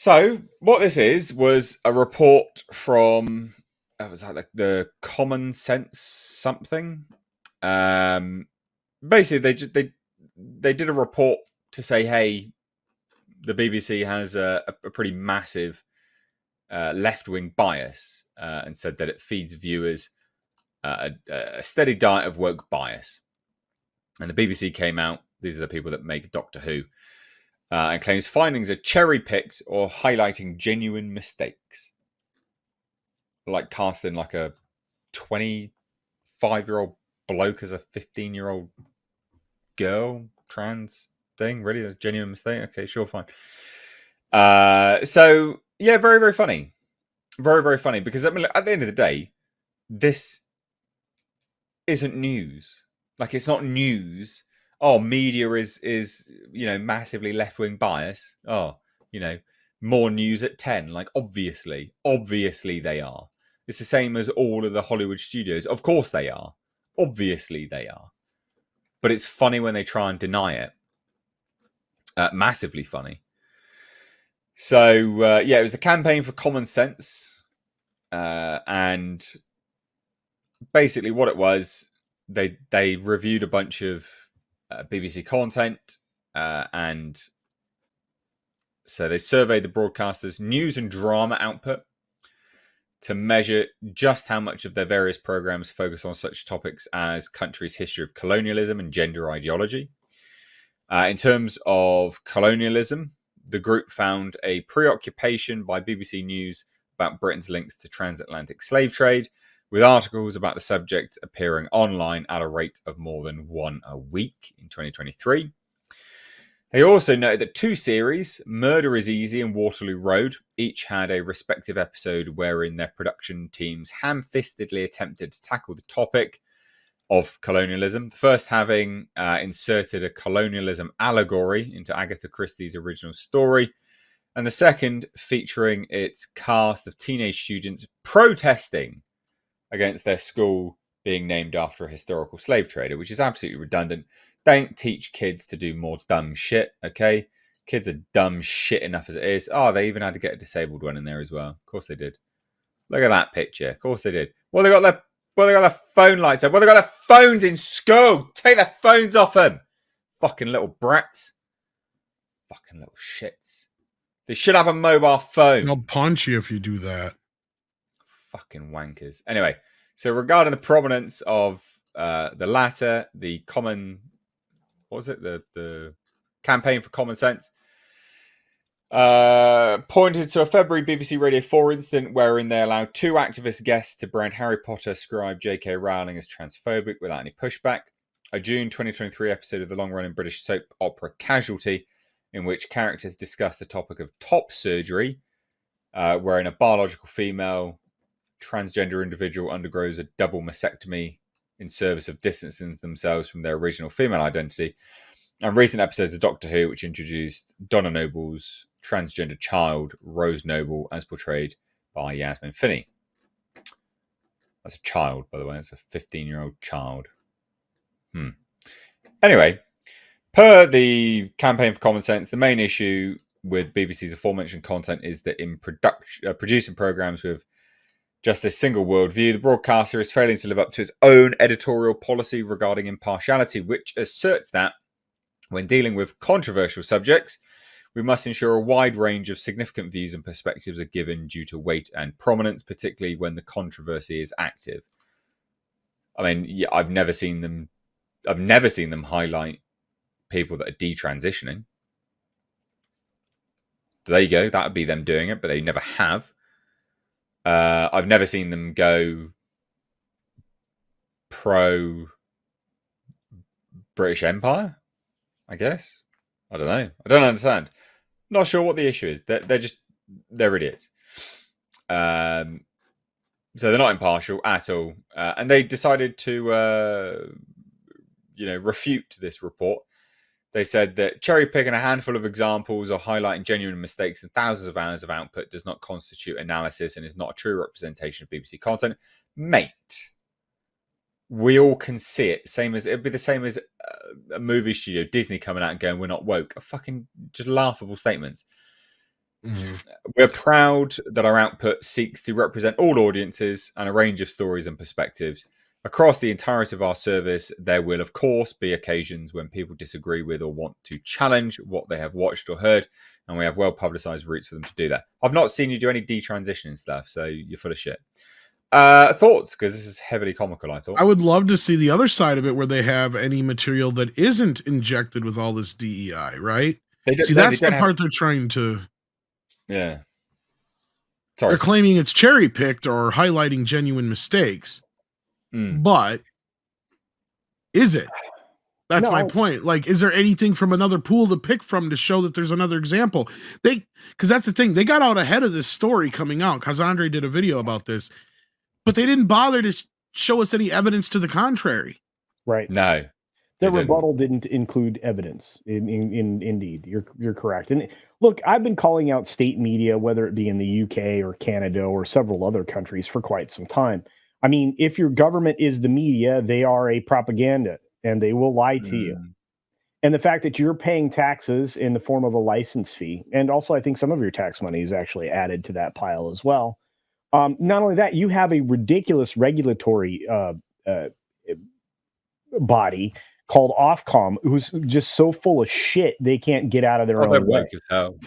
So what this was a report from was that like the Common Sense something. Um, Basically, they did a report to say, hey, the BBC has a pretty massive left wing bias, and said that it feeds viewers a steady diet of woke bias. And the BBC came out. These are the people that make Doctor Who. And claims findings are cherry-picked or highlighting genuine mistakes. Like casting like a 25-year-old bloke as a 15-year-old girl, trans thing. Really? That's a genuine mistake? Okay, sure, fine. So, yeah, very, very funny. Very, very funny. Because, I mean, at the end of the day, this isn't news. Like, it's not news. Oh, media is massively left-wing bias. Oh, more news at 10. Like, obviously they are. It's the same as all of the Hollywood studios. Of course they are. Obviously they are. But it's funny when they try and deny it. Massively funny. So, it was the campaign for common sense. And basically what it was, they reviewed a bunch of BBC content, and so they surveyed the broadcasters' news and drama output to measure just how much of their various programs focus on such topics as country's history of colonialism and gender ideology. In terms of colonialism, the group found a preoccupation by BBC News about Britain's links to transatlantic slave trade, with articles about the subject appearing online at a rate of more than one a week in 2023. They also noted that two series, Murder is Easy and Waterloo Road, each had a respective episode wherein their production teams ham-fistedly attempted to tackle the topic of colonialism. The first having inserted a colonialism allegory into Agatha Christie's original story, and the second featuring its cast of teenage students protesting against their school being named after a historical slave trader, which is absolutely redundant. Don't teach kids to do more dumb shit, okay? Kids are dumb shit enough as it is. Oh, they even had to get a disabled one in there as well. Of course they did. Look at that picture. Of course they did. Well, they got their phone lights up. Well, they got their phones in school. Take their phones off them. Fucking little brats. Fucking little shits. They should have a mobile phone. I'll punch you if you do that. Fucking wankers. Anyway, so regarding the prominence of the latter, the common... What was it? The campaign for common sense pointed to a February BBC Radio 4 incident wherein they allowed two activist guests to brand Harry Potter scribe J.K. Rowling as transphobic without any pushback. A June 2023 episode of the long-running British soap opera Casualty, in which characters discuss the topic of top surgery, wherein a biological female transgender individual undergoes a double mastectomy in service of distancing themselves from their original female identity, and recent episodes of Doctor Who, which introduced Donna Noble's transgender child, Rose Noble, as portrayed by Yasmin Finney. That's a child, by the way. It's a 15-year-old child. Anyway, per the campaign for common sense, the main issue with BBC's aforementioned content is that in producing programs with just this single worldview, the broadcaster is failing to live up to its own editorial policy regarding impartiality, which asserts that when dealing with controversial subjects, we must ensure a wide range of significant views and perspectives are given due to weight and prominence, particularly when the controversy is active. I mean, I've never seen them highlight people that are detransitioning. There you go. That would be them doing it, but they never have. I've never seen them go pro British Empire, I guess. I don't know. I don't understand. Not sure what the issue is. They're idiots. So they're not impartial at all. And they decided to, refute this report. They said that cherry picking a handful of examples or highlighting genuine mistakes and thousands of hours of output does not constitute analysis and is not a true representation of BBC content. Mate, we all can see it. It'd be the same as a movie studio, Disney coming out and going, "We're not woke." Fucking just laughable statements. Mhm. We're proud that our output seeks to represent all audiences and a range of stories and perspectives. Across the entirety of our service, there will, of course, be occasions when people disagree with or want to challenge what they have watched or heard, and we have well publicized routes for them to do that. I've not seen you do any detransitioning stuff, so you're full of shit. Thoughts? Because this is heavily comical, I thought. I would love to see the other side of it where they have any material that isn't injected with all this DEI, right? They don't, See, no, they that's the don't have. part they're trying to. Yeah. They're Sorry. claiming it's cherry picked or highlighting genuine mistakes, Mm. but is it? That's my No, point. Like, is there anything from another pool to pick from to show that there's another example? Because that's the thing. They got out ahead of this story coming out because Andre did a video about this, but they didn't bother to show us any evidence to the contrary. right. No. The They didn't. rebuttal didn't include evidence. Indeed, you're correct. And look, I've been calling out state media, whether it be in the UK or Canada or several other countries, for quite some time. I mean, if your government is the media, they are a propaganda, and they will lie to you. And the fact that you're paying taxes in the form of a license fee, and also I think some of your tax money is actually added to that pile as well. Not only that, you have a ridiculous regulatory body called Ofcom, who's just so full of shit they can't get out of their Oh, they're own way. woke as hell.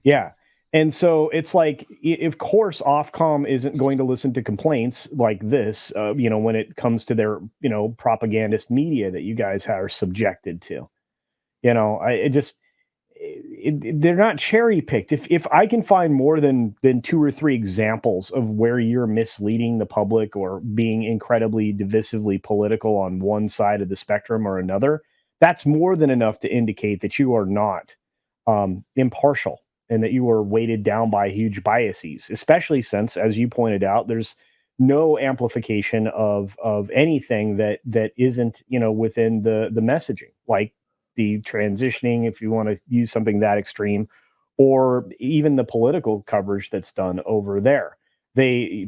Yeah. And so it's like, of course, Ofcom isn't going to listen to complaints like this, when it comes to their, propagandist media that you guys are subjected to. They're not cherry picked. If I can find more than two or three examples of where you're misleading the public or being incredibly divisively political on one side of the spectrum or another, that's more than enough to indicate that you are not impartial and that you are weighted down by huge biases. Especially since, as you pointed out, there's no amplification of anything that isn't within the messaging, like the transitioning, if you want to use something that extreme, or even the political coverage that's done over there.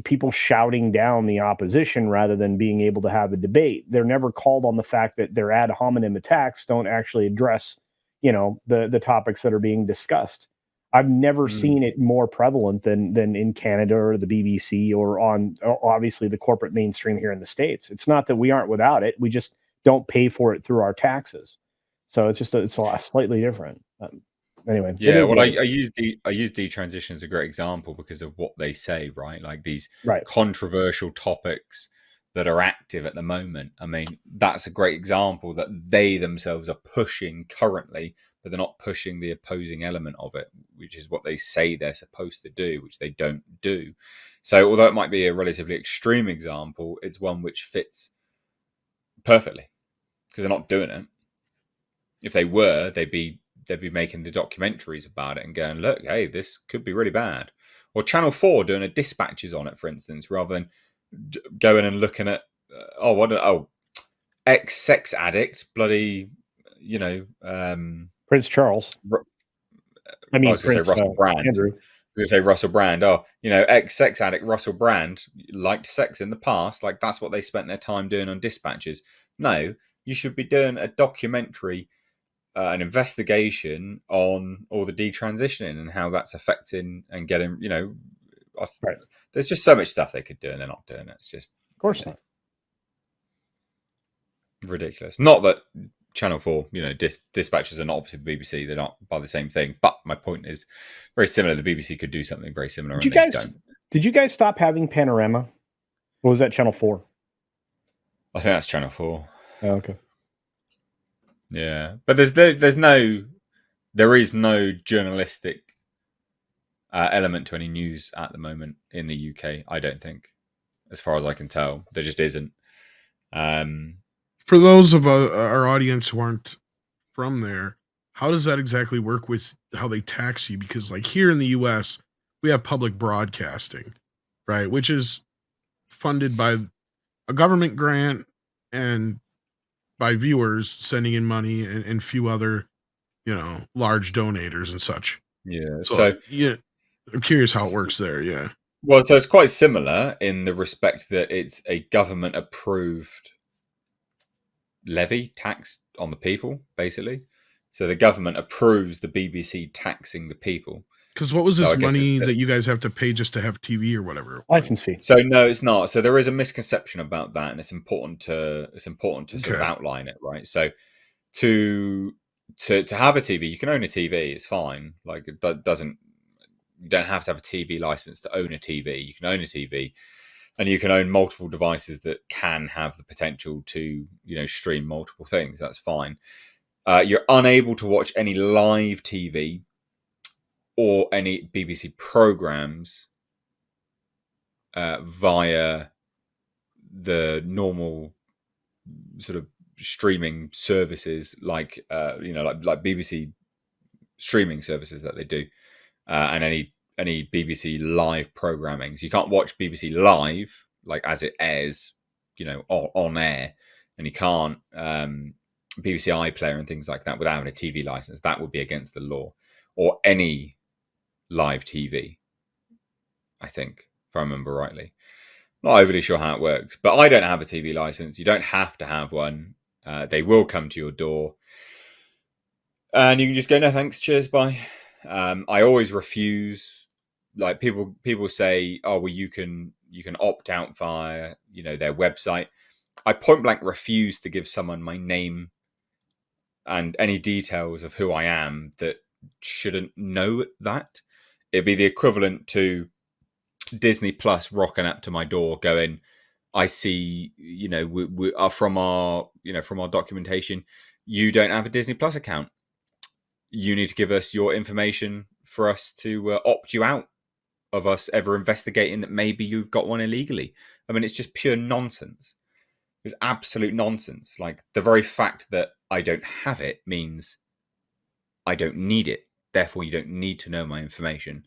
People shouting down the opposition rather than being able to have a debate. They're never called on the fact that their ad hominem attacks don't actually address, the topics that are being discussed. I've never seen it more prevalent than in Canada or the BBC or on obviously the corporate mainstream here in the States. It's not that we aren't without it. We just don't pay for it through our taxes. So it's a lot slightly different. Anyway, Yeah, well, I use detransition as a great example because of what they say, right? Like these right. controversial topics that are active at the moment. I mean, that's a great example that they themselves are pushing currently, but they're not pushing the opposing element of it, which is what they say they're supposed to do, which they don't do. So, although it might be a relatively extreme example, it's one which fits perfectly because they're not doing it. If they were, they'd be making the documentaries about it and going, look, hey, this could be really bad. Or Channel 4 doing a dispatches on it, for instance, rather than going and looking at ex-sex addict, bloody, Prince Charles. I was going to say Russell Brand. Andrew. I was going to say Russell Brand. Oh, ex-sex addict Russell Brand liked sex in the past. Like that's what they spent their time doing on dispatches. No, you should be doing a documentary, an investigation on all the detransitioning and how that's affecting and getting, Right. There's just so much stuff they could do and they're not doing it. It's just, of course not. Ridiculous. Not that Channel 4, dispatches are not obviously the BBC. They're not by the same thing. But my point is very similar. The BBC could do something very similar. Did you guys stop having Panorama? Or was that Channel 4? I think that's Channel 4. Oh, okay. Yeah. But there is no journalistic element to any news at the moment in the UK, I don't think. As far as I can tell. There just isn't. For those of our audience who aren't from there, how does that exactly work with how they tax you? Because like here in the US, we have public broadcasting, right? Which is funded by a government grant and by viewers sending in money and few other, large donators and such. Yeah. So yeah, I'm curious how it works there. Yeah. Well, so it's quite similar in the respect that it's a government approved levy tax on the people, basically. So the government approves the BBC taxing the people. Because what was So this I guess it's money the- that you guys have to pay just to have TV or whatever? it was? License fee. So no, it's not. So there is a misconception about that, and it's important to sort of Okay. outline it, right? So to have a TV, you can own a TV. It's fine. Like it doesn't. You don't have to have a TV license to own a TV. You can own a TV, and you can own multiple devices that can have the potential to stream multiple things. That's fine. You're unable to watch any live TV or any BBC programs via the normal sort of streaming services, like like BBC streaming services that they do, and any BBC live programming. So you can't watch BBC live like as it airs, on air, and you can't BBC iPlayer and things like that without having a TV license. That would be against the law, or any live TV, I think, if I remember rightly. Not overly sure how it works, but I don't have a TV license. You don't have to have one. They will come to your door, and you can just go, no thanks, cheers, bye. I always refuse. Like people say, oh well, you can opt out via their website. I point blank refuse to give someone my name and any details of who I am that shouldn't know that. It'd be the equivalent to Disney Plus rocking up to my door going, I see, we are from our documentation, you don't have a Disney Plus account. You need to give us your information for us to opt you out of us ever investigating that maybe you've got one illegally. I mean, it's just pure nonsense. It's absolute nonsense. Like, the very fact that I don't have it means I don't need it. Therefore, you don't need to know my information.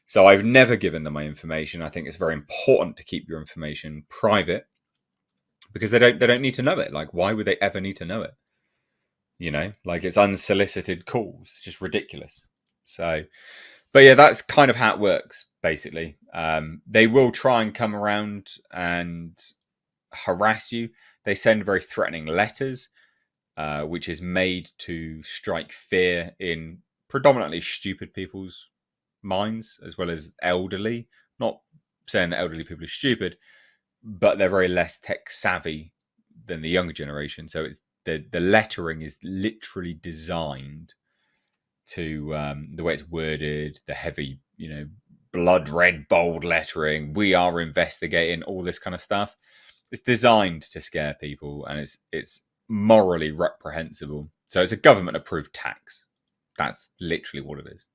So I've never given them my information. I think it's very important to keep your information private because they don't need to know it. Like, why would they ever need to know it? Like, it's unsolicited calls. It's just ridiculous. So, but yeah, that's kind of how it works, basically. They will try and come around and harass you. They send very threatening letters, which is made to strike fear in predominantly stupid people's minds, as well as elderly. Not saying that elderly people are stupid, but they're very less tech savvy than the younger generation. So it's the lettering is literally designed to the way it's worded, the heavy, blood red bold lettering. We are investigating all this kind of stuff. It's designed to scare people, and it's morally reprehensible. So it's a government approved tax. That's literally what it is.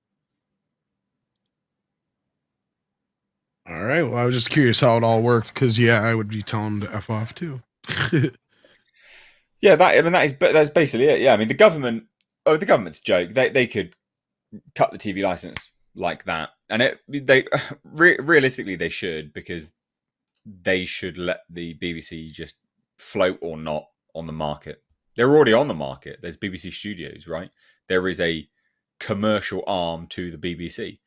All right. Well, I was just curious how it all worked because, yeah, I would be telling them to F off too. Yeah, that's basically it. Yeah, I mean, the government's a joke. They could cut the TV license like that, and realistically they should, because they should let the BBC just float or not on the market. They're already on the market. There's BBC Studios, right? There is a commercial arm to the BBC.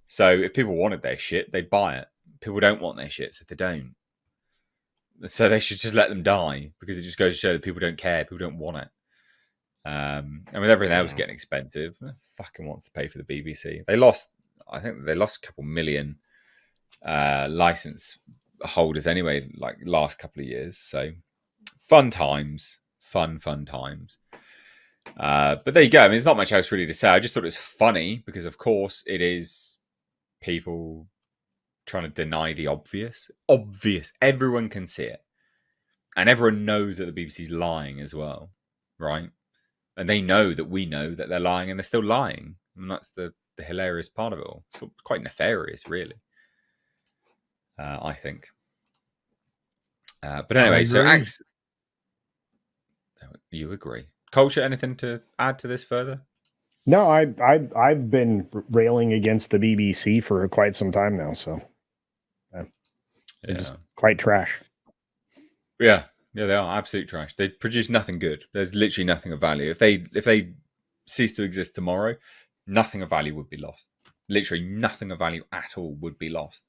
So if people wanted their shit, they'd buy it. People don't want their shit, so they don't. So they should just let them die, because it just goes to show that people don't care. People don't want it. And with everything else getting expensive, who fucking wants to pay for the BBC? I think they lost a couple million license holders anyway, like last couple of years. So fun times. Fun times. But there you go. I mean, there's not much else really to say. I just thought it was funny because, of course, it is people trying to deny the obvious. Obvious. Everyone can see it. And everyone knows that the BBC's lying as well, right? And they know that we know that they're lying, and they're still lying. And that's the hilarious part of it all. It's quite nefarious, really, I think. But anyway, so you agree. Culture, anything to add to this further? No, I've been railing against the BBC for quite some time now, so it's quite trash. Yeah, they are absolute trash. They produce nothing good. There's literally nothing of value. If they cease to exist tomorrow, nothing of value would be lost. Literally nothing of value at all would be lost.